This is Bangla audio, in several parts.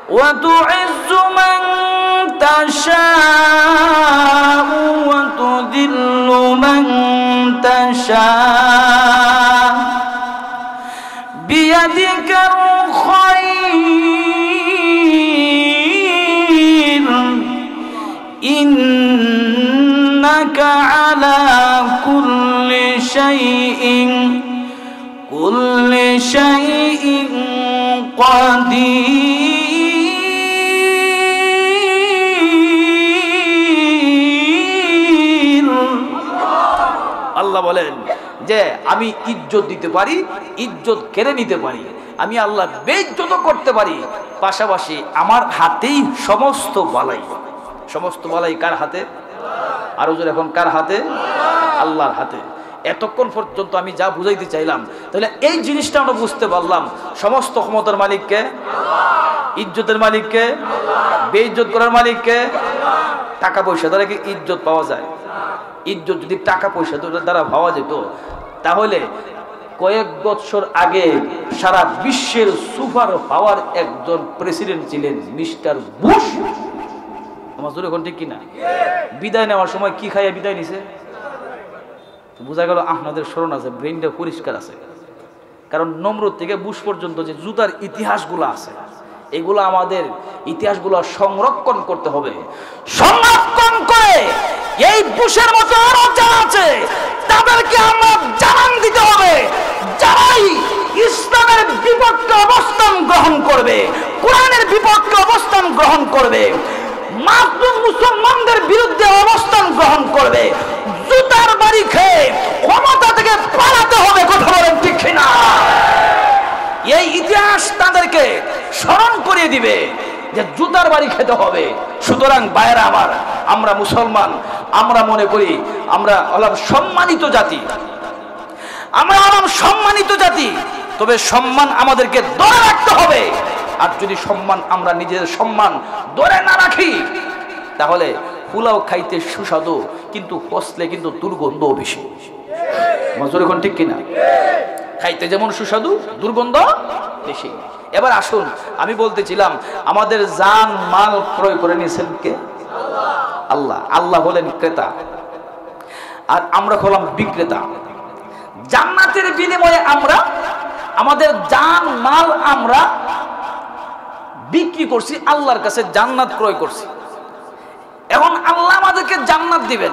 وتعز من تشاء وتذل من تشاء بيدك الخير إنك على كل شيء قدير আল্লাহ বলেন যে আমি ইজ্জত দিতে পারি, ইজ্জত কেড়ে নিতে পারি, আমি আল্লাহ বেইজ্জত করতে পারি, পাশাপাশি আমার হাতেই সমস্ত বালাই। সমস্ত বালাই কার হাতে? আরো জোরে এখন কার হাতে? আল্লাহর হাতে। এতক্ষণ পর্যন্ত আমি যা বুঝাইতে চাইলাম, তাহলে এই জিনিসটা আমরা বুঝতে পারলাম, সমস্ত ক্ষমতার মালিককে, ইজ্জতের মালিককে, বেইজ্জত করার মালিককে। টাকা পয়সা দ্বারা কি ইজ্জত পাওয়া যায়? ইজ্জত যদি টাকা পয়সা দ্বারা পাওয়া যেত, তাহলে কয়েক বছর আগে সারা বিশ্বের সুপার পাওয়ার একজন প্রেসিডেন্ট ছিলেন মিস্টার বুশ। আমার জোরে এখন ঠিক কিনা? বিদায় নেওয়ার সময় কি খাইয়া বিদায় নিছে? বোঝা গেল আপনাদের স্মরণ আছে, ব্রেইনটা পরিষ্কার আছে। কারণ নমরুদ থেকে বুশ পর্যন্ত যে জুতার ইতিহাসগুলো আছে, এগুলো আমাদের ইতিহাসগুলো সংরক্ষণ করতে হবে। সংরক্ষণ করে এই বুশের মতো আরো যারা আছে তাদেরকে আমরা জানান দিতে হবে, যারাই ইসলামের বিপক্ষে অবস্থান গ্রহণ করবে, কোরআনের বিপক্ষে অবস্থান গ্রহণ করবে, মাসুম মুসলমানদের বিরুদ্ধে অবস্থান গ্রহণ করবে, জুতার বাড়ি খেয়ে ক্ষমতা থেকে পালাতে হবে। কথা বলেন ঠিক কিনা? এই ইতিহাস তাদেরকে স্মরণ করিয়ে দিবে যে জুতার বাড়ি খেতে হবে। সুতরাং ভাইয়েরা আমার, আমরা মুসলমান, আমরা মনে করি আমরা হলাম সম্মানিত জাতি, আমরা হলাম সম্মানিত জাতি। তবে সম্মান আমাদেরকে ধরে রাখতে হবে। আর যদি সম্মান আমরা নিজের সম্মান ধরে না রাখি, তাহলে পোলাও খাইতে সুস্বাদু, কিন্তু কষলে কিন্তু দুর্গন্ধ বেশি। মজুর এখন ঠিক কিনা? খাইতে যেমন সুস্বাদু, দুর্গন্ধ বেশি। এবার আসুন, আমি বলতেছিলাম আমাদের জান মাল ক্রয় করে নিয়েছেন কে? আল্লাহ। আল্লাহ হলেন ক্রেতা আর আমরা হলাম বিক্রেতা। জান্নাতের বিনিময়ে আমরা আমাদের জান মাল আমরা বিক্রি করছি, আল্লাহর কাছে জান্নাত ক্রয় করছি। এখন আল্লাহ আমাদেরকে জান্নাত দিবেন,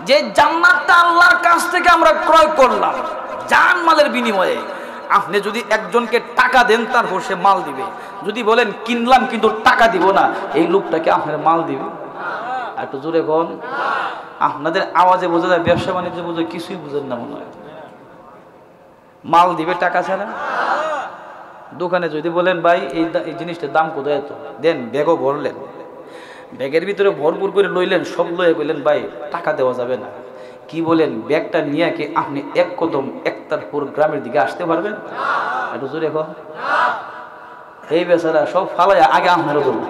যে জান্নাতটা আল্লাহর কাছ থেকে আমরা ক্রয় করলাম জান মালের বিনিময়ে। আপনি যদি একজনকে টাকা দেন, তারপর সে মাল দিবে। যদি বলেন কিনলাম কিন্তু টাকা দিব না, এই লোকটাকে আপনার মাল দিবে? একটু জোরে কোন। আপনাদের আওয়াজে বোঝা যায় ব্যবসা বাণিজ্য বোঝা কিছুই বুঝেন না মনে হয়। মাল দিবে টাকা ছাড়া? দোকানে যদি বলেন ভাই এই জিনিসটার দাম কোথায়, এত দেন, ব্যাগও ভরলেন, ব্যাগের ভিতরে ভরপুর করে লইলেন, সব লয়ে বললেন ভাই টাকা দেওয়া যাবে না, কি বলেন ব্যাগটা নিয়ে কি আপনি এক কদম একতারপুর গ্রামের দিকে আসতে পারবেন? একটু জোরে এখন। এই বেচারা সব ফালাই আগে আপনারও ধরুন,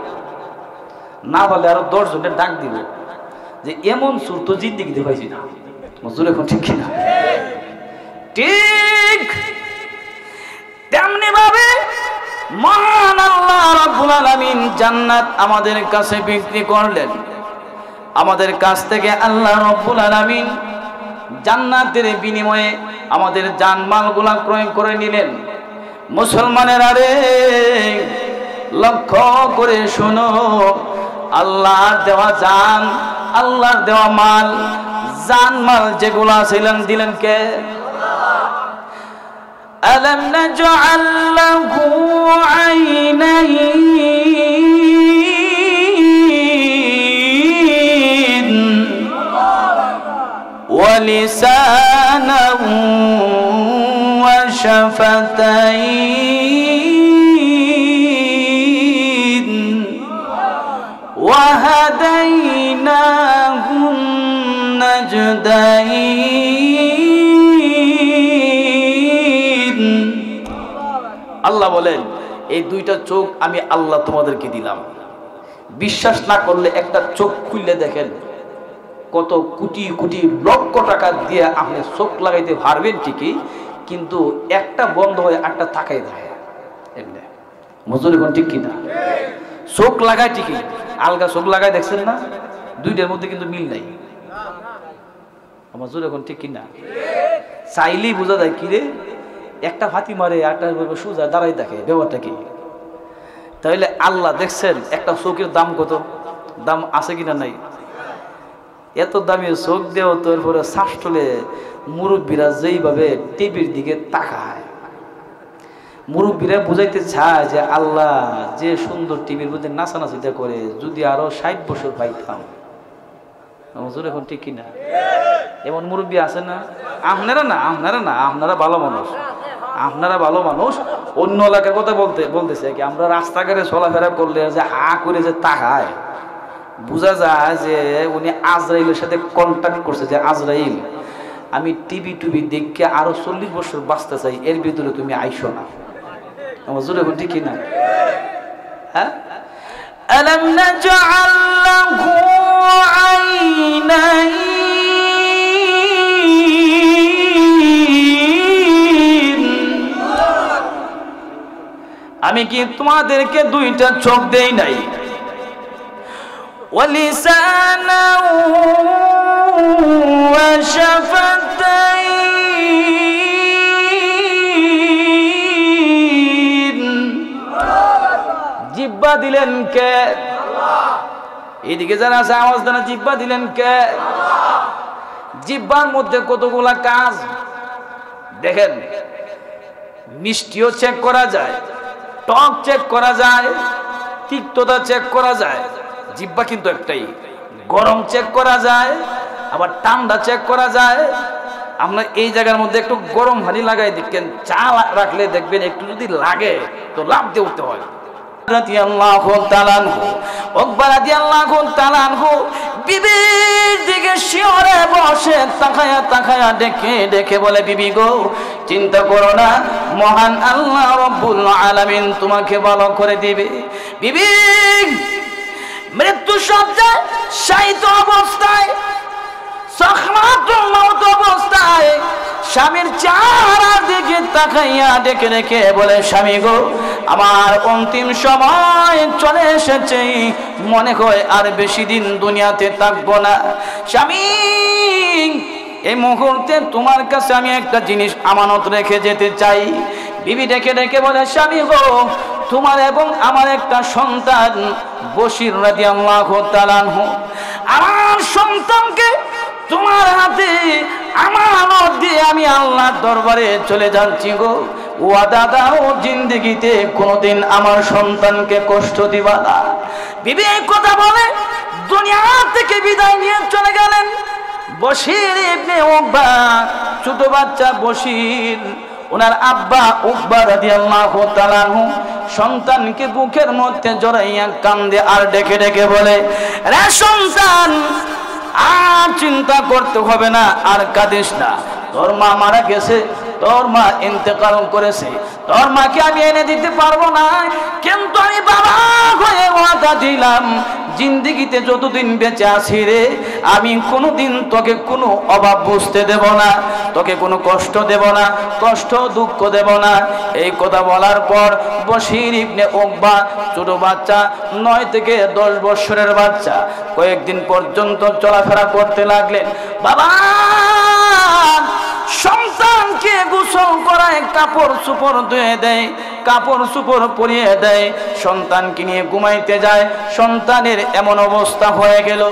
না বলে আরো 10 জনের ডাক দিব যে এমন সুর তো জিন্দিগিতে পাইছি না। জোরে এখন ঠিক কিনা? ঠিক তেমনি ভাবে মহান আল্লাহ রাব্বুল আলামিন জান্নাত আমাদের কাছে বিক্রি করলেন। আমাদের কাছ থেকে আল্লাহ রাব্বুল আলামিন জান্নাতের বিনিময়ে আমাদের জানমালগুলা ক্রয় করে নিলেন। মুসলমানের আরে লক্ষ্য করে শোনো, আল্লাহর দেওয়া জান, আল্লাহর দেওয়া মাল, জানমাল যেগুলা ছিলেন দিলেন কে? ألم نجعل له عينين ولسانا وشفتين وهديناه النجدين। আল্লাহ বলেন এই দুইটা চোখ আমি আল্লাহ তোমাদেরকে দিলাম। বিশ্বাস না করলে একটা চোখ খুললে দেখেন, কত কোটি কোটি লক্ষ টাকা দিয়ে আপনি চোখ লাগাইতে পারবেন ঠিকই, কিন্তু একটা বন্ধ হয়ে একটা তাকাই থাকে। এমনি মজুর এখন ঠিক কিনা? চোখ লাগায় ঠিকই, আলগা চোখ লাগায় দেখছেন না, দুইটার মধ্যে কিন্তু মিল নাই। মজুর এখন ঠিক কিনা? চাইলেই বোঝা যায় কি রে, একটা ফাতি মারে একটা সোজা দাঁড়াই থাকে, ব্যাপারটা কি? তাহলে আল্লাহ দেখছেন একটা চোখের দাম কত, দাম আছে কিনা নাই? এত দামি চোখ দেও তোর পরে শাসলে মুরব্বীরা যেইভাবে টিভির দিকে তাকায়, মুরব্বীরা বুঝাইতে চায় যে আল্লাহ যে সুন্দর টিভির মধ্যে নাচানাচিটা করে, যদি আরো 60 বছর পাইতাম। এখন ঠিক কিনা? এমন মুরব্বী আছে না? আপনারা না, আপনারা ভালো মানুষ, আপনারা ভালো মানুষ। অন্য এলাকার কথা বলতেছে কি, আমরা রাস্তাঘাটে চলাফেরা করলে যে হা করে যে তাকায়, বোঝা যায় যে উনি আজরাইলের সাথে কন্ট্যাক্ট করছে, যে আজরাইল আমি টিভি দেখে আরো 40 বছর বাঁচতে চাই, এর ভিতরে তুমি আইসো না। আমার জোরে এখন ঠিক কিনা? হ্যাঁ, আলাম নাজআল লাহু আইনাইন, আমি কি তোমাদেরকে দুইটা চোখ দেই নাই? ওয়ালিসানা ওয়া শাফাতাইন, জিহ্বা দিলেন কে? এদিকে যারা আছে আওয়াজ দেন, জিহ্বা দিলেন কে? জিহ্বার মধ্যে কতগুলা কাজ দেখেন। মিষ্টিও চেক করা যায়, টক চেক করা যায়, তিক্ততা চেক করা যায়। জিহ্বা কিন্তু একটাই। গরম চেক করা যায়, আবার ঠান্ডা চেক করা যায়। আমরা এই জায়গার মধ্যে একটু গরম পানি লাগাই দেখেন, চা রাখলে দেখবেন একটু যদি লাগে তো লাভ দিয়ে উঠতে হয়। রাদিয়াল্লাহু তাআলা আনহু, উকবা রাদিয়াল্লাহু তাআলা আনহু বিবির দিকে শিয়রে বসে তাকায়া ডেকে বলে, বিবি গো, চিন্তা করো না, মহান আল্লাহ রাব্বুল আলামিন তোমাকে ভালো করে দিবে। বিবি মৃত্যু সজ্জায় শায়িত অবস্থায়, সাকরাতুল মউত অবস্থায় স্বামীর চেহারার দিকে তাকাইয়া ডেকে বলে, স্বামী গো, আমার অন্তিম সময় চলে এসেছে, মনে হয় আর বেশি দিন দুনিয়াতে থাকবো না। স্বামী, এই মুহূর্তে তোমার কাছে আমি একটা জিনিস আমানত রেখে যেতে চাই। বিবি ডেকে বলে, স্বামী গো, তোমার এবং আমার একটা সন্তান বশির রাদিয়াল্লাহু তাআলা আনহু, আমার সন্তানকে তোমার হাতে আমানত দিয়ে আমি আল্লাহর দরবারে চলে যাচ্ছি গো। ওয়াদা দাও, জিন্দেগিতে কোনোদিন আমার সন্তানকে কষ্ট দিবা না। বিবি এই কথা বলে দুনিয়া থেকে বিদায় নিয়ে চলে গেলেন। বশির ইবনে উকবা, ছোট বাচ্চা বশির, ওনার আব্বা উকবা রাদিয়াল্লাহু তাআলা আনহু সন্তানকে বুকের মধ্যে জড়াইয়া কান্দে আর ডেকে বলে, রে সন্তান, আর চিন্তা করতে হবে না, আর কাঁদিস না। তোর মা মারা গেছে, তোর মা ইন্তেকাল করেছে, তোর মাকে আমি এনে দিতে পারবো না, কিন্তু আমি বাবা হয়ে ওয়াদা দিলাম, জিন্দেগিতে যতদিন বেঁচে আছি রে, আমি কোনোদিন তোকে কোনো অভাব বুঝতে দেব না, তোকে কোনো কষ্ট দেব না, কষ্ট দুঃখ দেব না। এই কথা বলার পর বশির ইবনে উকবা, ছোট বাচ্চা, 9 থেকে 10 বছরের বাচ্চা, কয়েকদিন পর্যন্ত চলাফেরা করতে লাগলেন। বাবা সন্তানকে গোসল করায়, কাপড় চোপড় ধুয়ে দেয়, কাপড় চোপড় পরিয়ে দেয়, সন্তানকে নিয়ে ঘুমাইতে যায়। সন্তানের এমন অবস্থা হয়ে গেল,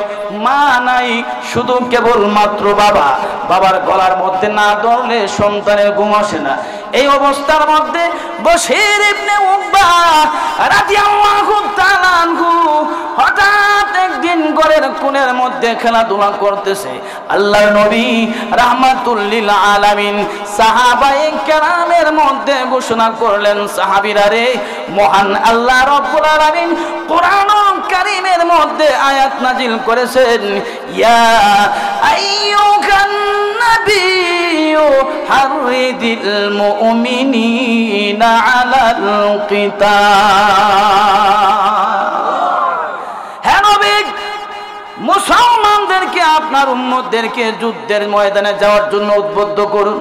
মা নাই, শুধু কেবল মাত্র বাবা। বাবার গলার মধ্যে না ধরলে সন্তানের ঘুম আসে না। এই অবস্থার মধ্যে বশির ইবনে উকবা রাদিয়াল্লাহু তাআলা আনহু হঠাৎ একদিন ঘরের কোণের মধ্যে খেলাধুলা করতেছে। আল্লাহর নবী রাহমাতুল লিল আলামিন সাহাবায়ে কেরামের মধ্যে ঘোষণা করলেন, সাহাবীরা রে, মহান আল্লাহ রাব্বুল আলামিন কোরআনুল কারীমের মধ্যে আয়াত নাজিল করেছেন, ইয়া আইয়ুহান নাবিয়্যু হাররিদিল মুমিনিনা আলাল কিতাল। মুসলমানদেরকে, আপনার উম্মতদেরকে যুদ্ধের ময়দানে যাওয়ার জন্য উদ্বুদ্ধ করুন,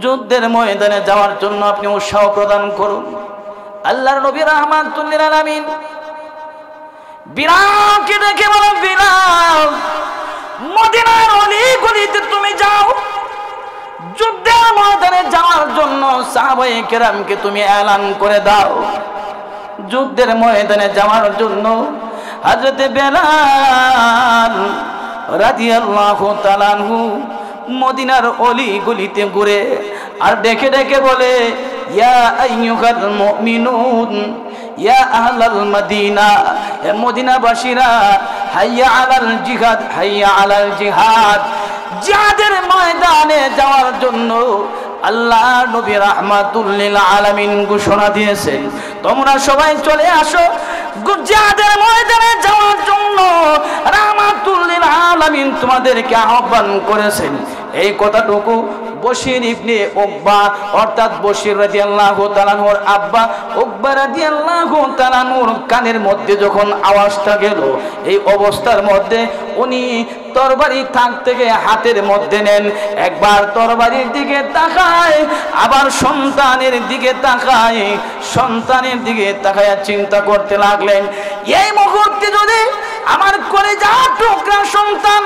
যুদ্ধের ময়দানে যাওয়ার জন্য আপনি উৎসাহ প্রদান করুন। আল্লাহর নবী রাহমাতুল লিল আলামিন বিলালকে ডেকে বলেন, বিলাল, মদিনার অলি-গলিতে তুমি যাও, যুদ্ধের ময়দানে যাওয়ার জন্য সাহাবায়ে কেরামকে তুমি এলান করে দাও। যুদ্ধের ময়দানে যাওয়ার জন্য হযরত বেলাল রাদিয়াল্লাহু তাআলা আনহু মদিনার অলি-গলিতে ঘুরে আর ডেকে ডেকে বলে, ইয়া আইয়ুহাল মুমিনুন ইয়া আহলাল মদিনা, হে মদিনাবাসীরা, হাইয়া আলাল জিহাদ, হাইয়া আলাল জিহাদ। জিহাদের ময়দানে যাওয়ার জন্য আল্লাহ নবী রাহমাতুল লিল আলামিন ঘোষণা দিয়েছেন, তোমরা সবাই চলে আসো। জিহাদের ময়দানে যাওয়ার জন্য রাহমাতুল লিল আলামিন তোমাদেরকে আহ্বান করেছেন। এই কথাটুকু বশির ইবনে উকবা অর্থাৎ বশির রাদিয়াল্লাহু তাআলা আনহুর আব্বা উকবা রাদিয়াল্লাহু তাআলা আনহুর কানের মধ্যে যখন আওয়াজটা গেল, এই অবস্থার মধ্যে উনি তরবারি থাক থেকে হাতের মধ্যে নেন, একবার তরবারির দিকে তাকায়, আবার সন্তানের দিকে তাকায়, সন্তানের দিকে তাকায় চিন্তা করতে লাগলেন, এই মুহূর্তে যদি আমার কলিজার টুকরা সন্তান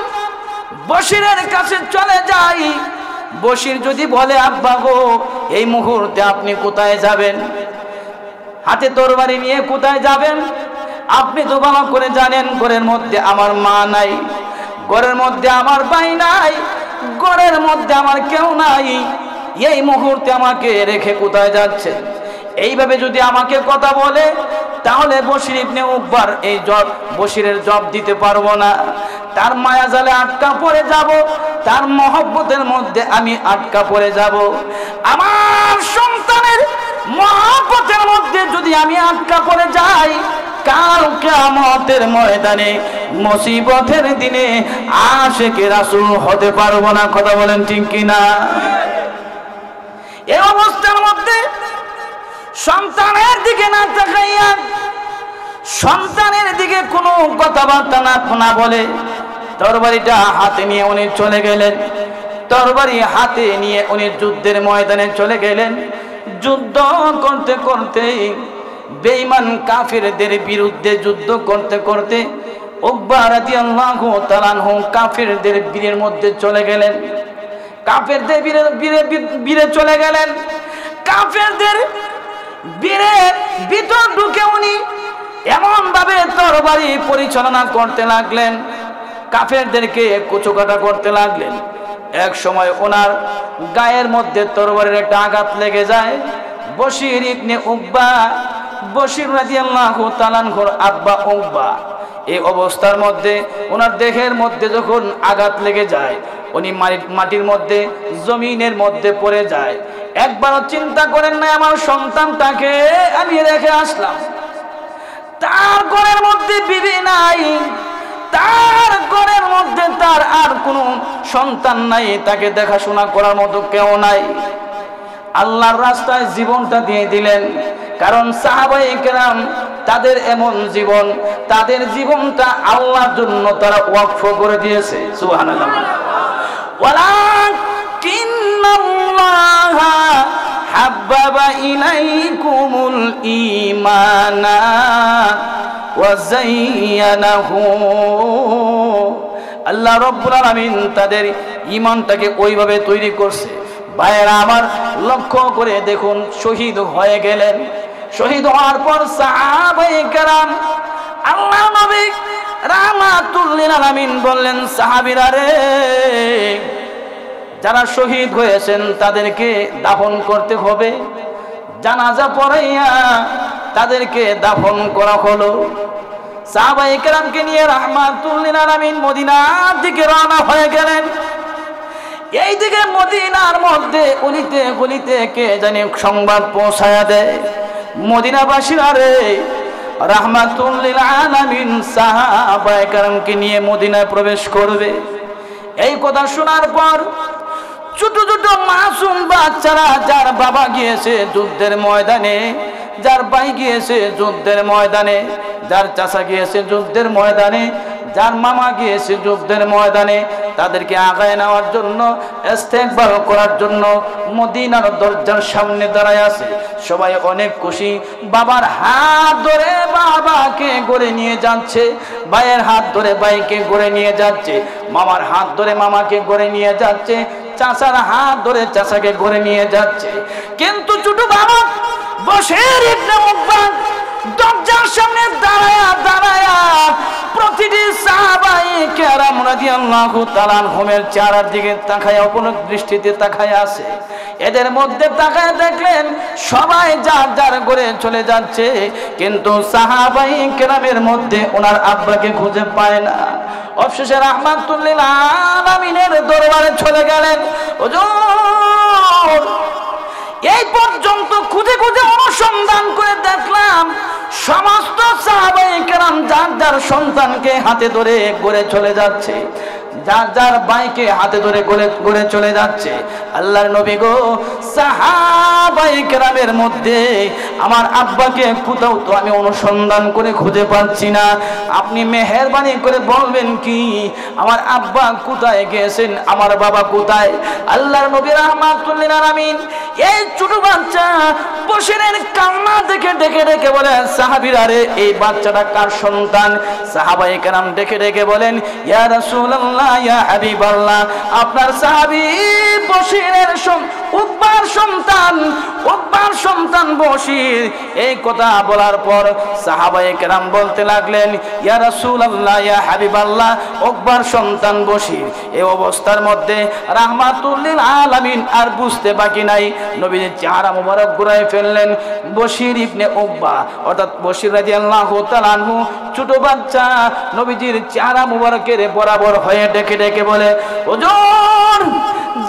বশিরের কাছে চলে যাই, বশির যদি বলে, আব্বা গো, এই মুহূর্তে আপনি কোথায় যাবেন, হাতে তরবারি নিয়ে কোথায় যাবেন? আপনি তো ভালো করে জানেন ঘরের মধ্যে আমার মা নাই, ঘরের মধ্যে আমার ভাই নাই, ঘরের মধ্যে আমার কেউ নাই, এই মুহূর্তে আমাকে রেখে কোথায় যাচ্ছেন? এইভাবে যদি আমাকে কথা বলে, তাহলে বশির ইবনে উকবার এই বশিরের জবাব দিতে পারবো না, তার মায়াজালে আটকা পড়ে যাব, তার মহব্বতের মধ্যে আমি আটকা পড়ে যাব। আমার সন্তানের মহব্বতের মধ্যে যদি আমি আটকা পড়ে যাই, কাল কিয়ামতের ময়দানে মুসিবতের দিনে আশিকে রাসূল হতে পারবো না। কথা বলেন ঠিক কিনা? এই অবস্থার মধ্যে সন্তানের দিকে না তাকাইয়া, সন্তানের দিকে কোনো কথাবার্তা না বলে তরবারিটা হাতে নিয়ে উনি চলে গেলেন। তরবারি হাতে নিয়ে উনি যুদ্ধের ময়দানে চলে গেলেন। যুদ্ধ করতে করতে, বেঈমান কাফিরদের বিরুদ্ধে যুদ্ধ করতে করতে উকবা রাদিয়াল্লাহু তাআলা আনহু কাফিরদের বীরের মধ্যে চলে গেলেন। কাফিরদের বীরে চলে গেলেন। কাফিরদের বীরের ভিতর ঢুকে উনি এমন ভাবে তরবারি পরিচালনা করতে লাগলেন, কাফেরদেরকে কুচকাটা করতে লাগলেন। এক সময় ওনার গায়ের মধ্যে তরবারির একটা আঘাত লেগে যায়। বশির ইবনে উকবা, বশির রাদিয়াল্লাহু তাআলা আনহুর আব্বা উকবা, এই অবস্থার মধ্যে ওনার দেহের মধ্যে যখন আঘাত লেগে যায়, উনি মাটির মধ্যে, জমিনের মধ্যে পড়ে যায়। একবারও চিন্তা করেন না, আমার সন্তানটাকে আমি রেখে আসলাম, তার ঘরের মধ্যে বিবি নাই, তার ঘরের মধ্যে তার আর কোনো সন্তান নাই, তাকে দেখাশোনা করার মতো কেউ নাই। আল্লাহর রাস্তায় জীবনটা দিয়ে দিলেন। কারণ সাহাবায়ে কেরাম তাদের এমন জীবন, তাদের জীবনটা আল্লাহর জন্য তারা ওয়াকফ করে দিয়েছে। সুবহানাল্লাহ। ওয়ালাকিন্নাল্লাহা হাব্বাবা ইলাইকুমুল ঈমানা ওয়া যায়্যানাহু, আল্লাহ রাব্বুল আলামিন তাদের ঈমানটাকে ওইভাবে তৈরি করছে। ভাইয়েরা আমার, লক্ষ্য করে দেখুন, শহীদ হয়ে গেলেন। শহীদ হওয়ার পর সাহাবায়ে কেরাম, আল্লাহ নবী রাহমাতুল লিল আলামিন বললেন, সাহাবীরা রে, যারা শহীদ হয়েছেন তাদেরকে দাফন করতে হবে। জানাজা পড়াইয়া তাদেরকে দাফন করা হলো। সাহাবায়ে কেরামকে নিয়ে রাহমাতুল লিল আলামিন মদিনার দিকে রওনা হয়ে গেলেন। এইদিকে মদিনার মধ্যে অলিতে গলিতে কে জানি সংবাদ পৌঁছায়া দেয়, মদিনাবাসীরা রে, রাহমাতুল লিল আলামিন সাহাবায়ে কেরামকে নিয়ে মদিনায় প্রবেশ করবে। এই কথা শোনার পর ছোট ছোট মাসুম বাচ্চারা, যার বাবা গিয়েছে যুদ্ধের ময়দানে, যার ভাই গিয়েছে যুদ্ধের ময়দানে, যার চাচা গিয়েছে যুদ্ধের ময়দানে, যার মামা গিয়েছে যুদ্ধের ময়দানে, তাদেরকে আগায় নেওয়ার জন্য, ইস্তেকবাল করার জন্য মদিনার দরজার সামনে দাঁড়ায় আছে। সবাই অনেক খুশি। বাবার হাত ধরে বাবাকে গড়ে নিয়ে যাচ্ছে, ভাইয়ের হাত ধরে ভাইকে গড়ে নিয়ে যাচ্ছে, মামার হাত ধরে মামাকে গড়ে নিয়ে যাচ্ছে, চাচার হাত ধরে চাচাকে গড়ে নিয়ে যাচ্ছে। কিন্তু ছোট বাবা বশির ইবনে উকবা দরজার সামনে দাঁড়ায়া দাঁড়ায়া প্রতিটি সাহাবায়ে কেরাম রাদিয়াল্লাহু তাআলা আনহুমের চেহারার দিকে তাকায় অপলক দৃষ্টিতে তাকায় আছে। এদের মধ্যে তাকায় দেখলেন সবাই যার যার ঘরে চলে যাচ্ছে, কিন্তু সাহাবায়ে কেরামের মধ্যে ওনার আব্বাকে খুঁজে পায় না। অবশেষে রাহমাতুল লিল আলামিনের দরবারে চলে গেলেন। হুজুর, এই পর্যন্ত খুঁজে খুঁজে অনুসন্ধান করে দেখলাম সমস্ত সাহাবায়ে কেরাম যার যার সন্তানকে হাতে ধরে ঘরে চলে যাচ্ছে, যার যার ভাইকে হাতে ধরে ঘরে চলে যাচ্ছে। আল্লাহর নবী গো, সাহাবায়ে কেরামের মধ্যে আমার আব্বাকে কোথাও তো আমি অনুসন্ধান করে খুঁজে পাচ্ছি না, আপনি মেহেরবানি করে বলবেন কি আমার আব্বা কোথায় গেছেন, আমার বাবা কোথায়? আল্লাহর নবী রাহমাতুল লিল আলামিন এই ছোট বাচ্চা বশিরের কান্না দেখে ডেকে ডেকে বলেন, সাহাবীরা রে, এই বাচ্চাটা কার সন্তান? সাহাবায়ে কেরাম ডেকে ডেকে বলেন, ইয়া রাসূলুল্লাহ, ইয়া হাবিবাল্লাহ, আপনার সাহাবী বশিরের উকবার সন্তান, উকবার সন্তান বশির। এই কথা বলার পর সাহাবায়ে কেরাম বলতে লাগলেন, ইয়া রাসূলুল্লাহ, ইয়া হাবিবাল্লাহ, উকবার সন্তান বশির। এই অবস্থার মধ্যে রাহমাতুল লিল আলামিন আর বুঝতে বাকি নাই, নবীর চেহারা মুবারক ঘুরায় ফেললেন। বশির ইবনে উকবা অর্থাৎ বশির রাদিয়াল্লাহু তাআলা আনহু ছোট বাচ্চা নবীজির চেহারা মুবারকের বরাবর হয়ে ডেকে ডেকে বলে, হুজুর,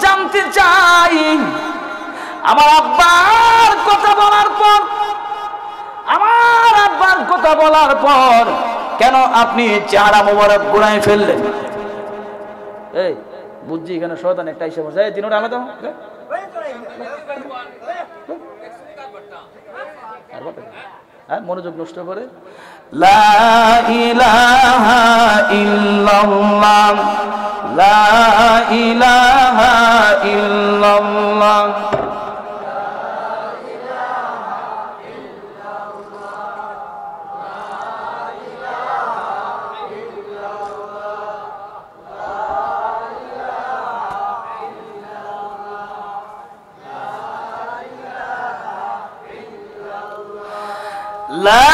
জানতে চাই আমার আব্বার কথা বলার পর, আমার আব্বার কথা বলার পর কেন আপনি চেহারা মুবারক ঘুরায় ফেললেন? এই বুঝছি এখানে শয়তান একটা এসে বসে, দিনটা আলাদা মনোযোগ নষ্ট করে। লা ইলাহা ইল্লাল্লাহ, লা ইলাহা ইল্লাল্লাহ, লা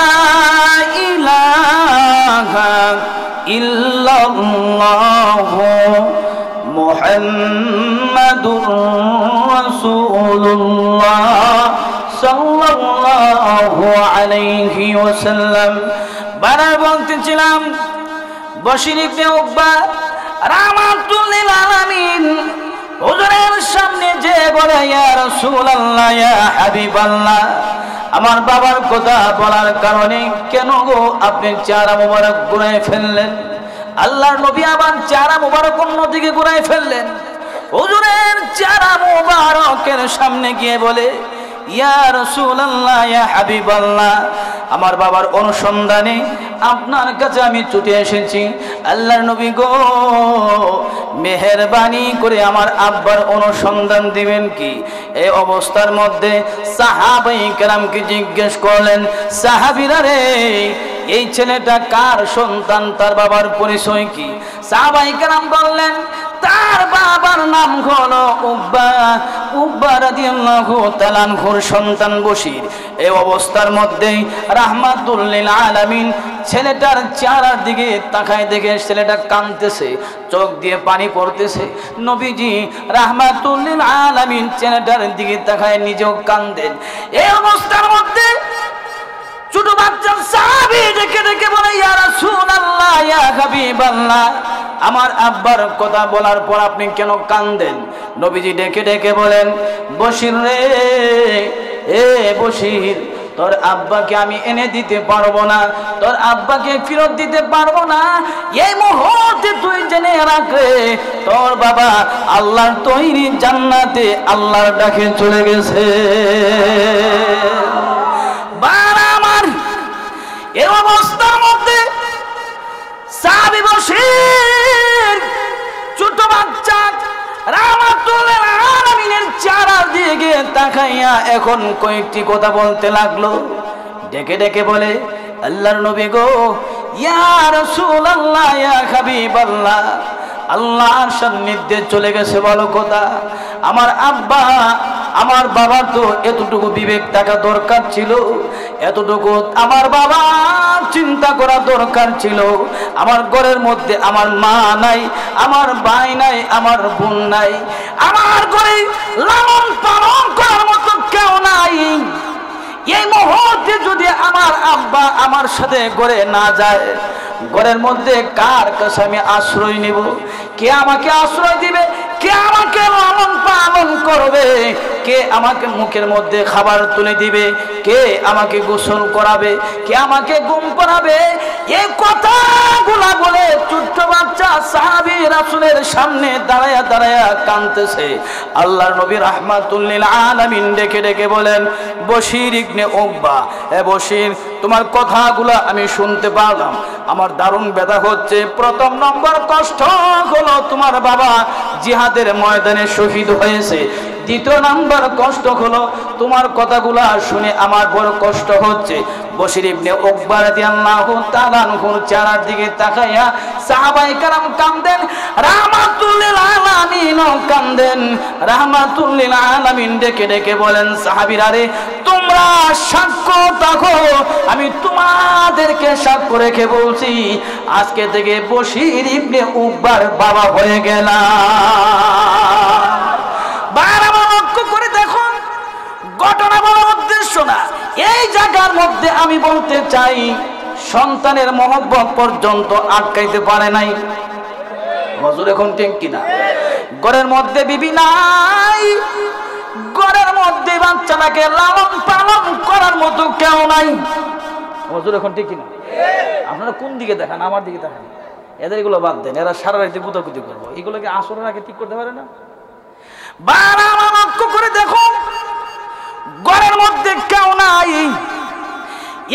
ইলাহা ইল্লাল্লাহু মুহাম্মাদুর রাসূলুল্লাহ সাল্লাল্লাহু আলাইহি ওয়াসাল্লাম। বারবার বলতেছিলাম, বশির ইবনে উকবা রাহমাতুল লিল আলামিন হুজুরের সামনে যে বলে, ইয়া রাসূলুল্লাহ, ইয়া হাবিবাল্লাহ, আমার বাবার কথা বলার কারণে কেন গো আপনি চেহারা মুবারক ঘুরায় ফেললেন? আল্লাহর নবী আবার চেহারা মুবারক অন্যদিকে ঘুরায় ফেললেন। হুজুরের চেহারা মুবারকের সামনে গিয়ে বলে, ইয়া রাসূলুল্লাহ, ইয়া হাবিবাল্লাহ, আমার বাবার অনুসন্ধানে আপনার কাছে আমি ছুটে এসেছি। আল্লাহর নবী গো, মেহেরবানি করে আমার আব্বার অনুসন্ধান দিবেন কি? এই অবস্থার মধ্যে সাহাবায়ে কেরামকে জিজ্ঞেস করলেন, সাহাবীরা রে, এই ছেলেটা কার সন্তান, তার বাবার পরিচয় কি? সাহাবায়ে কেরাম বললেন, তার বাবার নাম হলো উকবা, উকবা রাদিয়াল্লাহু তাআলা আনহুর সন্তান বশির। এই অবস্থার মধ্যেই রাহমাতুল লিল আলামিন ছেলেটার চেহারার দিকে তাকায় দেখে ছেলেটা কাঁদতেছে, চোখ দিয়ে পানি পড়তেছে। নবীজি রাহমাতুল লিল আলামিন ছেলেটার দিকে তাকায় নিজেও কাঁদেন। এই অবস্থার মধ্যে ছোট বাচ্চা সাহাবী ডেকে ডেকে বলে, ইয়া রাসূলুল্লাহ, ইয়া হাবিবাল্লাহ, আমার আব্বার কথা বলার পর আপনি কেন কাঁদেন? নবীজি ডেকে ডেকে বলেন, বশির রে, এ বশির, তোর আব্বাকে আমি এনে দিতে পারবো না, তোর আব্বাকে ফেরত দিতে পারবো না। এই মুহূর্তে তুই জেনে রাখে, তোর বাবা আল্লাহর তৈরি জান্নাতে আল্লাহর ডাকে চলে গেছে। এই অবস্থার মধ্যে সাহাবী বশির ছোট রাহমাতুল আলামিনের চারদিকে তাকাইয়া এখন কয়েকটি কথা বলতে লাগলো। ডেকে ডেকে বলে, আল্লাহর নবী গো, ইয়া রাসূলুল্লাহ, ইয়া হাবিবাল্লাহ, আল্লাহর সান্নিধ্যে চলে গেছে ভালো কথা। আমার আব্বা আমার বাবার তো এতটুকু বিবেক থাকা দরকার ছিল, এতটুকু আমার বাবা চিন্তা করা দরকার ছিল। আমার ঘরের মধ্যে আমার মা নাই, আমার ভাই নাই, আমার বোন নাই, আমার ঘরে লালন পালন করার মতো কেউ নাই। এই মুহূর্তে যদি আমার আব্বা আমার সাথে ঘরে না যায়, ঘরের মধ্যে কার কাছে আমি আশ্রয় নিব? কে আমাকে আশ্রয় দিবে? কে আমাকে লালন পালন করবে? কে আমাকে মুখের মধ্যে খাবার তুলে দিবে? কে আমাকে গোসল করাবে? কে আমাকে ঘুম পড়াবে? এই কথাগুলা বলে ছোট্ট বাচ্চা সাহাবী রাসূলের সামনে দাঁড়ায়া দাঁড়ায়া কাঁদতেছে। আল্লাহর নবী রাহমাতুল লিল আলামিন ডেকে ডেকে বলেন, বশির ইবনে উকবা, এ বশির, তোমার কথাগুলা আমি শুনতে পারলাম, আমার দারুণ ব্যথা হচ্ছে। প্রথম নম্বর কষ্ট হলো তোমার বাবা জিহাদের ময়দানে শহীদ হয়েছে। দ্বিতীয় নাম্বার কষ্ট হলো তোমার কথাগুলা শুনে আমার বড় কষ্ট হচ্ছে। বশির ইবনে উকবা রাদিয়াল্লাহু তাআলা আনহুর চেহারার দিকে তাকাইয়া সাহাবায়ে কেরাম কাঁদেন, রাহমাতুল লিল আলামিন কাঁদেন। রাহমাতুল লিল আলামিন ডেকে ডেকে বলেন, সাহাবীরা রে, তোমরা সাক্ষ্য থাকো, আমি তোমাদেরকে সাক্ষ্য রেখে বলছি, আজকে থেকে বশির ইবনে উকবার বাবা হয়ে গেলাম। লক্ষ্য করে দেখুন, ঘটনা বলার উদ্দেশ্য না, এই জায়গার মধ্যে আমি বলতে চাই, সন্তানের মহব্বত পর্যন্ত আটকাইতে পারে নাই। হুজুর এখন ঠিক কিনা? ঘরের মধ্যে বিবি নাই, ঘরের মধ্যে বাচ্চাটাকে লালন পালন করার মতো কেউ নাই। হুজুর এখন ঠিক কিনা? আপনারা কোন দিকে দেখান? আমার দিকে দেখান। এদের এগুলো বাদ দেন, এরা সারা রাতে গুতাগুতি করবো, এগুলোকে আসরের আগে ঠিক করতে পারে না। লক্ষ্য করে দেখো, ঘরের মধ্যে কেউ নাই।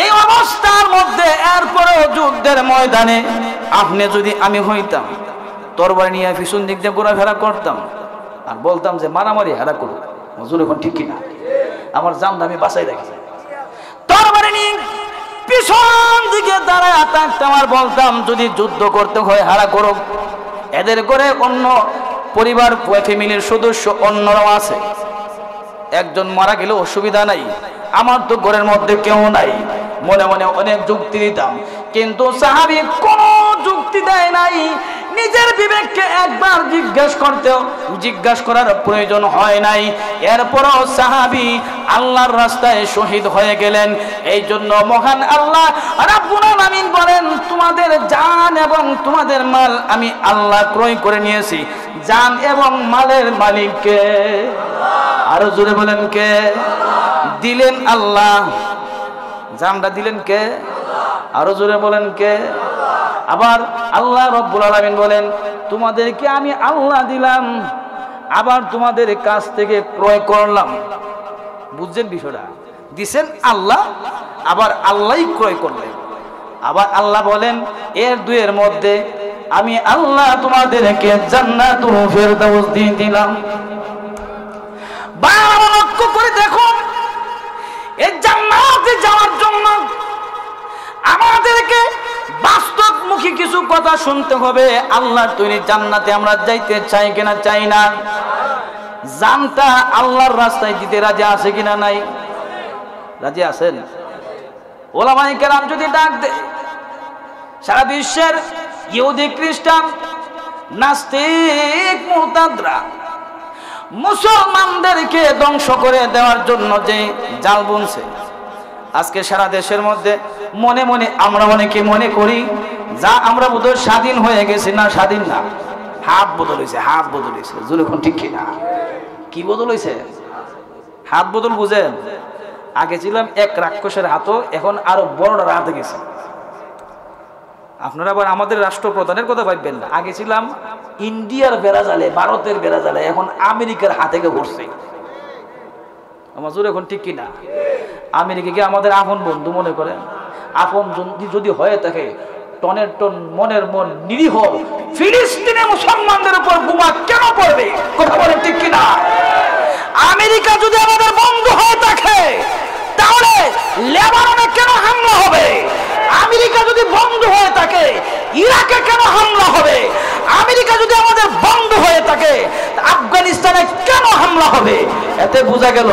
এই অবস্থার মধ্যে এরপরেও যুদ্ধের ময়দানে আপনি যদি আমি হইতাম, তরবারি নিয়ে পিছন দিক দিয়ে ঘোরাফেরা করতাম আর বলতাম যে মারামারি হেরা করুক, হুজুর এখন ঠিক কিনা? আমার জানটা আমি বাঁচাই রাখি, তরবারি নিয়ে পিছন দিকে দাঁড়ায় থাকতাম আর বলতাম যদি যুদ্ধ করতে হয় হারা করুক। এদের করে অন্য পরিবার ফ্যামিলির সদস্য অন্যরাও আছে, একজন মারা গেলে অসুবিধা নাই, আমার তো ঘরের মধ্যে কেউ নাই। মনে মনে অনেক যুক্তি দিতাম, কিন্তু সাহাবী কোনো যুক্তি দেয় নাই। নিজের বিবেককে একবার জিজ্ঞাসা করার প্রয়োজন হয় নাই। এরপরও সাহাবী আল্লাহর রাস্তায় শহীদ হয়ে গেলেন। এই জন্য মহান আল্লাহ রাব্বুল আলামিন বলেন, তোমাদের জান এবং তোমাদের মাল আমি আল্লাহ ক্রয় করে নিয়েছি। জান এবং মালের মালিক কে? আরো জোরে বলেন কে? দিলেন আল্লাহ। জানটা দিলেন কে? আরো জোরে বলেন কে? আবার আল্লাহ রাব্বুল আলামিন বলেন, তোমাদেরকে আমি আল্লাহ দিলাম, আবার তোমাদের কাছ থেকে ক্রয় করলাম। বুঝছেন বিষয়টা? দিছেন আল্লাহ, আবার আল্লাহই ক্রয় করলেন। আবার আল্লাহ বলেন, এর দুয়ের মধ্যে আমি আল্লাহ তোমাদেরকে জান্নাতুল ফেরদাউস দিয়ে দিলাম। লক্ষ্য করে দেখুন, এই জান্নাতে যাওয়ার জন্য আমাদেরকে বাস্তবমুখী কিছু কথা শুনতে হবে। আল্লাহর তৈরি জান্নাতে আমরা যাইতে চাই কিনা? চাই না। জানটা আল্লাহর রাস্তায় দিতে রাজি আছে কিনা? নাই। রাজি আছেন? ওলামায়ে কেরাম যদি ডাক দেয়, সারা বিশ্বের ইহুদি, খ্রিস্টান, নাস্তিক, মুরতাদরা মুসলমানদেরকে ধ্বংস করে দেওয়ার জন্য যে জাল বুনছে, আজকে সারা দেশের মধ্যে মনে মনে আমরা অনেকে মনে করি যা আমরা বোধহয় স্বাধীন হয়ে গেছি। না, স্বাধীন না, হাত বদল হয়েছে, হাত বদল হয়েছে। যখন ঠিক কিনা? কি বদল হয়েছে? হাত বদল বুঝেন? আগে ছিলাম এক রাক্ষসের হাতও, এখন আরো বড় হাতে গেছে। আপনারা আবার আমাদের রাষ্ট্রপ্রধানের কথা ভাববেন না। আগে ছিলাম ইন্ডিয়ার বেড়াজালে, ভারতের বেড়াজালে, এখন আমেরিকার হাতে গিয়ে পড়ছে। আমার জোর এখন ঠিক কিনা? আমেরিকাকে আমাদের আপন বন্ধু মনে করেন। আপন যদি হয়ে থাকে টনের টন মনের মন নিরীহ ফিলিস্তিনে মুসলমানদের উপর বোমা কেন পড়বে? কথা বলে ঠিক কিনা? আমেরিকা যদি আমাদের বন্ধু হয়ে থাকে তাহলে লেবাননে কেন হামলা হবে? আমেরিকা যদি বন্ধু হয়ে থাকে ইরাকে কেন হামলা হবে? আমেরিকা যদি আমাদের বন্ধু হয়ে থাকে আফগানিস্তানে কেন হামলা হবে? এতে বোঝা গেল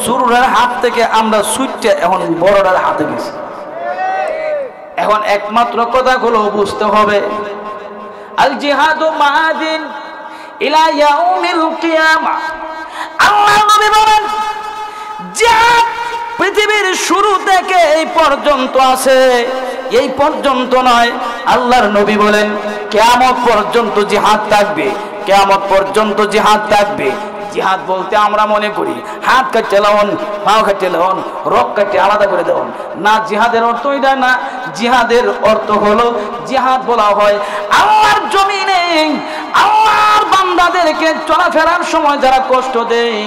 শুরুর হাত থেকে আমরা সুইটটা এখন বড়রার হাতে গেছি। এখন একমাত্র কথাগুলো বুঝতে হবে, আল জিহাদু মাদিন ইলা ইয়াউমিল কিয়ামা। আল্লাহর নবী বলেন জিহাদ পৃথিবীর শুরু থেকে এই পর্যন্ত আছে, এই পর্যন্ত নয়। আল্লাহর নবী বলেন কিয়ামত পর্যন্ত জিহাদ থাকবে, কিয়ামত পর্যন্ত জিহাদ থাকবে। জিহাদ বলতে আমরা মনে করি হাত কাটতে লাউন, পাও কাটতে লাউন, রক কাটতে আলাদা করে দেওয়ান না। জিহাদের অর্থ এটা না। জিহাদের অর্থ হলো, জিহাদ বলা হয় আল্লাহর জমিনে আল্লাহর বান্দাদেরকে চলাফেরার সময় যারা কষ্ট দেয়,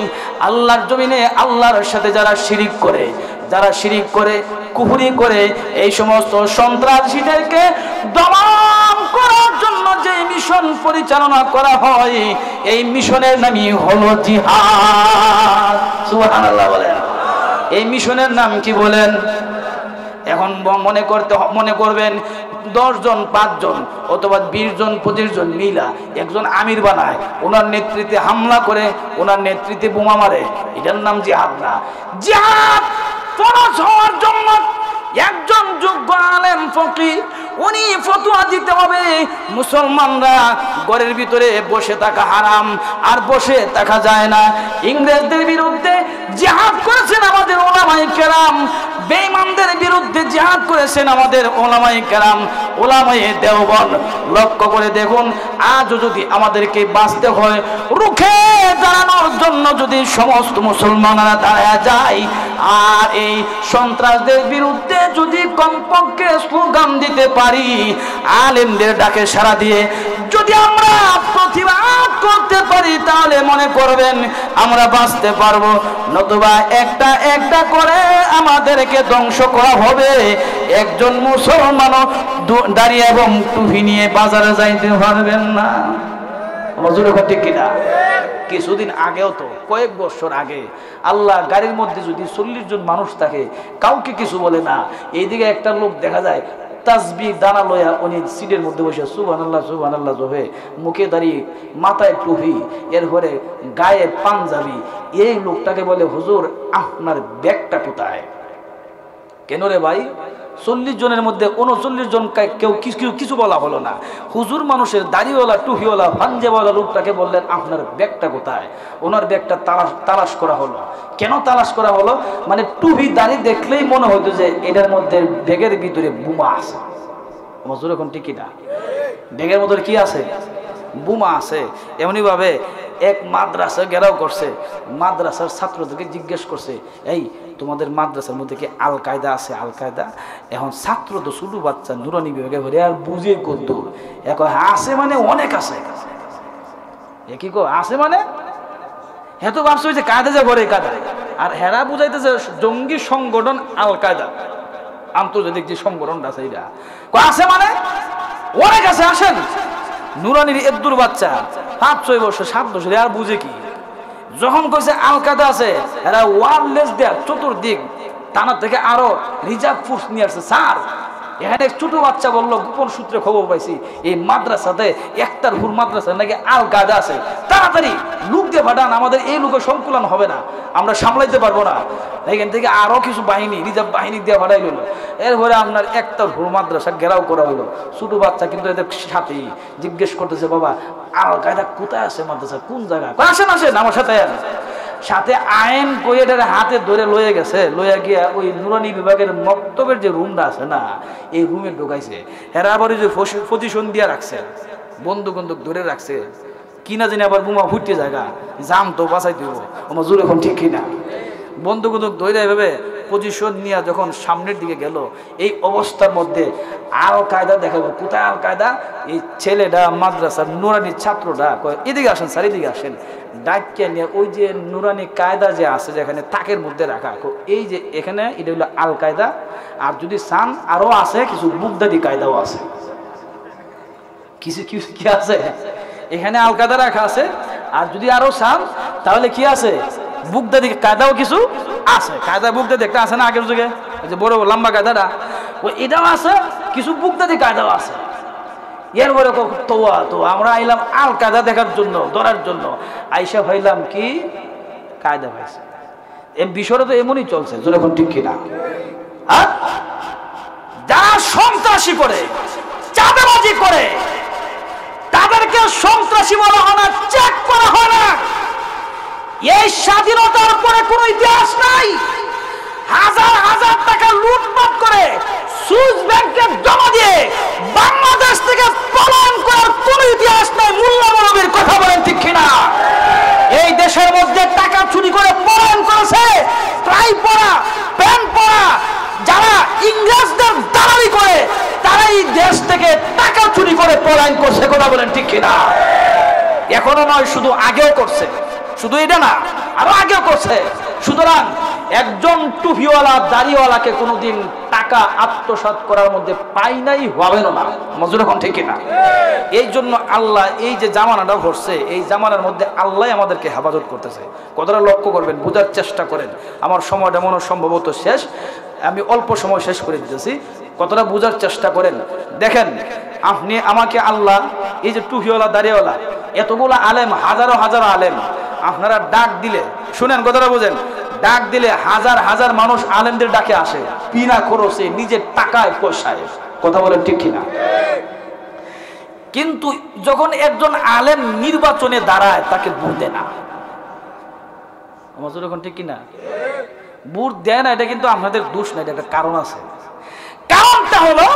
আল্লাহর জমিনে আল্লাহর সাথে যারা শিরিক করে, যারা শিরিক করে, কুফরি করে, এই সমস্ত সন্ত্রাসীদেরকে দমন করার জন্য যে মিশন পরিচালনা করা হয় এই মিশনের নামই হলো জিহাদ। সুবহানাল্লাহ বলেন। এই মিশনের নাম কি বলেন? এখন মনে করবেন 10 জন 5 জন অথবা 20 জন 25 জন মিলা একজন আমির বানায়, ওনার নেতৃত্বে হামলা করে, ওনার নেতৃত্বে বোমা মারে, এটার নাম জিহাদ না। জিহাদ ফরজ হওয়ার জন্য একজন যোগ্য আলেম ফকিহ উনি ফতোয়া দিতে হবে মুসলমানরা ঘরের ভিতরে বসে থাকা হারাম, আর বসে থাকা যায় না। ইংরেজদের বিরুদ্ধে জিহাদ করেছেন আমাদের ওলামায়ে কেরাম, বেঈমানদের বিরুদ্ধে জিহাদ করেছেন আমাদের ওলামায়ে কেরাম, ওলামায়ে দেওবন্দ। লক্ষ্য করে দেখুন, আজও যদি আমাদেরকে বাঁচতে হয়, রুখে দাঁড়ানোর জন্য যদি সমস্ত মুসলমানরা দাঁড়ায় যায়, আর এই সন্ত্রাসদের বিরুদ্ধে যদি কমপক্ষে স্লোগান দিতে পারি, আলেমদের ডাকে সাড়া দিয়ে যদি আমরা প্রতিবাদ করতে পারি, তাহলে মনে করবেন আমরা বাঁচতে পারবো। নতুবা একটা একটা করে আমাদেরকে ধ্বংস করা হবে। একজন মুসলমানও দাঁড়িয়ে এবং টুপি নিয়ে বাজারে যাইতে পারবেন না। ঠিক কিনা? কিছুদিন আগেও তো, কয়েক বছর আগে, আল্লাহ গাড়ির মধ্যে যদি 40 জন মানুষ থাকে কাউকে কিছু বলে না, এইদিকে একটা লোক দেখা যায় তাসবিহ দানা লয়া উনি সিটের মধ্যে বসে সুবহানাল্লাহ সুবহানাল্লাহ জপে, মুখে দাঁড়িয়ে, মাথায় টুপি, এরপরে গায়ে পাঞ্জাবি। এই লোকটাকে বলে হুজুর আপনার ব্যাগটা কোথায়? কেন রে ভাই? 40 জনের মধ্যে 39 জন কেউ কিছু বলা হলো না। হুজুর মানুষের দাড়িওয়ালা টুপিওয়ালা পাঞ্জাবিওয়ালা লোকটাকে বললেন আপনার ব্যাগটা কোথায়? ওনার ব্যাগটা তালাশ করা হলো। কেন তালাশ করা হলো? মানে টুপি দাড়ি দেখলেই মনে হতো যে এটার মধ্যে ব্যাগের ভিতরে বোমা আছে। হুজুর এখন ঠিকই না, ব্যাগের মধ্যে কি আছে? বোমা আছে। এমনি ভাবে এক মাদ্রাসা ঘেরাও করছে, মাদ্রাসার ছাত্রদেরকে জিজ্ঞেস করছে, এই তোমাদের মাদ্রাসার মধ্যে কি আল কায়দা আছে? আল কায়দা? এখন ছাত্র তো ছোট বাচ্চা, নুরানি বিভাগে ভরে আর বুঝে কদ্দুর, এখন আছে মানে অনেক আছে। কি কো আছে মানে? হ্যাঁ তো ভাবছে যে কায়দা যে ঘরে কায়দা, আর হেরা বুঝাইতেছে জঙ্গি সংগঠন আল কায়দা, আন্তর্জাতিক যে সংগঠনটা আছে এটা আছে মানে অনেক আছে। আসেন, নুরানির এদ্দুর বাচ্চা 5-6 বছর 7 বছর, আর বুঝে কি? যখন কইছে আল কায়দা আছে, এরা ওয়ারলেস দেয়া চতুর্দিক থানা থেকে আরো রিজার্ভ ফোর্স নিয়ে আসছে। স্যার এখানে ছোট বাচ্চা বললো, গোপন সূত্রে খবর পাইছি এই মাদ্রাসাতে একটার হুর মাদ্রাসা নাকি আল কায়দা আছে, তাড়াতাড়ি লোক দিয়ে পাঠান, আমাদের এই লোকের সংকুলন হবে না, আমরা সামলাইতে পারবো না। এখান থেকে আরো কিছু বাহিনী, রিজার্ভ বাহিনী দিয়ে পাঠাই হলো। এরপরে আপনার একটার হুর মাদ্রাসা ঘেরাও করা হলো। ছোট বাচ্চা কিন্তু এদের সাথে জিজ্ঞেস করতেছে, বাবা আল কায়দা কোথায় আছে? মাদ্রাসা কোন জায়গায়? আসেন আসেন আমার সাথে। সাথে আইন বইয়ের হাতে ধরে লয়ে গেছে, লইয়া গিয়া ওই নুরানি বিভাগের মক্তবের যে রুমটা আছে না, এই রুমে ঢোকাইছে। হেরা আবার ওই যে পজিশন দিয়া রাখছে, বন্দুক বন্দুক ধরে রাখছে, কিনা জানি আবার বোমা ফুটতে জায়গা, জাম তো বাঁচাই দিব। আমার জোর এখন ঠিক কিনা? বন্দুক বন্দুক ধরে এভাবে পজিশন নিয়ে যখন সামনের দিকে গেল, এই অবস্থার মধ্যে আল কায়দা দেখাবো। কোথায় আল কায়দা? এই ছেলেটা মাদ্রাসার নুরানি ছাত্রটা এদিকে আসেন স্যার, এদিকে আসেন, ডাকিয়ে নিয়ে ওই যে নুরানি কায়দা যে আছে যেখানে তাকের মধ্যে রাখা, এই যে এখানে এটা হলো আল কায়দা। আর যদি চান আরো আছে কিছু বুগদাদি কায়দাও আছে, কিছু কিছু কি আছে এখানে আল কায়দা রাখা আছে। আর যদি আরো চান তাহলে কি আছে, বুগদাদি কায়দাও কিছু আছে। কায়দা বুগদাদি একটা আছে না আগের যুগে, যে বড় লম্বা কায়দাটা, ওই এটাও আছে, কিছু বুগদাদি কায়দাও আছে। এরপরে তো আমরা আইলাম আল কায়দা দেখার জন্য, ধরার জন্য। আইসা ভাইলাম কি কায়দা ভাইছে। এই বিষয়টা তো এমনই চলছে, যখন ঠিক কিনা। যারা সন্ত্রাসী করে, চাঁদাবাজি করে, তাদেরকে সন্ত্রাসী বলা হয় না, চেক করা হয় না। এই স্বাধীনতার পরে কোনো ইতিহাস নাই। হাজার হাজার টাকা লুটপাট করে সুইস ব্যাংকে জমা দিয়ে বাংলাদেশ থেকে পলায়ন করার কোনো ইতিহাস নাই। মোল্লা মানবীর কথা বলেন ঠিক কিনা? এই দেশের মধ্যে টাকা চুরি করে পলায়ন করেছে ট্রাই পরা, প্যান্ট পরা যারা ইংরেজদের দালালি করে, তারাই দেশ থেকে টাকা চুরি করে পলায়ন করছে। কথা বলেন ঠিক কিনা? এখনো নয়, শুধু আগেও করছে। শুধু এটা না, আরো আগেও করছে। সুতরাং একজন টুপিওয়ালা দাড়িওয়ালাকে কোনোদিন টাকা আত্মসাৎ করার মধ্যে পাই নাই, হবেন না। মজুর এখন ঠিক না? এই জন্য আল্লাহ এই যে জামানাটা ঘটছে, এই জামানার মধ্যে আল্লাহ আমাদেরকে হেফাজত করতেছে। কতটা লক্ষ্য করবেন, বোঝার চেষ্টা করেন। আমার সময়টা মনে সম্ভবত শেষ, আমি অল্প সময় শেষ করে দিতেছি। কতটা বোঝার চেষ্টা করেন। দেখেন, আপনি আমাকে আল্লাহ এই যে টুপিওয়ালা দাড়িওয়ালা এতগুলো আলেম, হাজারো হাজারো আলেম, আপনারা ডাক দিলে, শুনেন কথাটা বোঝেন, ডাক দিলে হাজার হাজার মানুষ আলেমদের ডাকে আসে বিনা খরচে, নিজের টাকায় পয়সায়। কথা বলেন ঠিক কিনা? কিন্তু যখন একজন আলেম নির্বাচনে দাঁড়ায়, তাকে ভোট দেয় না। আমার এখন ঠিক কিনা? ভোট দেয় না, এটা কিন্তু আপনাদের দোষ না, এটা একটা কারণ আছে। কারণটা হলো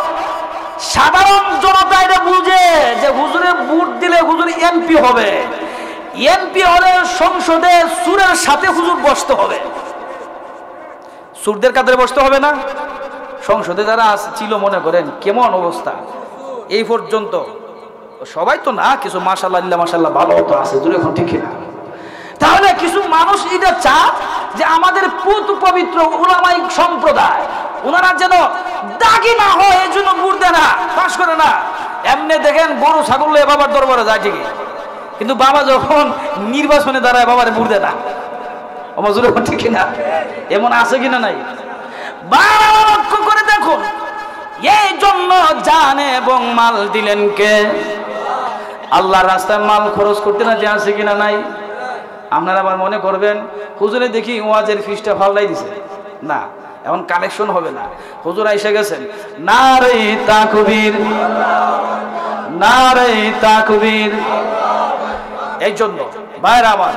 সাধারণ জনতা এটা বুঝে যে হুজুরে ভোট দিলে হুজুর এমপি হবে, এমপি হলে সংসদে সুরের সাথে হুজুর বসতে হবে। সুরদের কাতারে বসতে হবে না? সংসদে যারা ছিল মনে করেন কেমন অবস্থা এই পর্যন্ত, সবাই তো না, কিছু মাশাআল্লাহ মাশাআল্লাহ ভালো তো আছে, দূরে এখন ঠিক না। তাহলে কিছু মানুষ এটা চায় যে আমাদের পুত পবিত্র উলামাই সম্প্রদায়, ওনারা যেন দাগি না হয়, এই জন্য ভোট দেয় না, পাস করে না। এমনি দেখেন গরু ছাগল বাবার দরবারে যায় ঠিকই, কিন্তু বাবা যখন নির্বাচনে দাঁড়ায় বাবারে ভোট দেয় না। আমার জোরে ঠিক কিনা? এমন আছে কিনা নাই? লক্ষ্য করে দেখুন, এই জন্য জান এবং মাল দিলেন কে? আল্লাহর রাস্তায় মাল খরচ করতে না যে আছে কিনা নাই? আপনারা আবার মনে করবেন হুজুরে দেখি ওয়াজের ফিসটা ফাল্লাই দিছে না, এখন কালেকশন হবে না। হুজুর এসে গেছেন, নারে তাকবীর, নারে তাকবীর। এই জন্য ভাইরা আমার,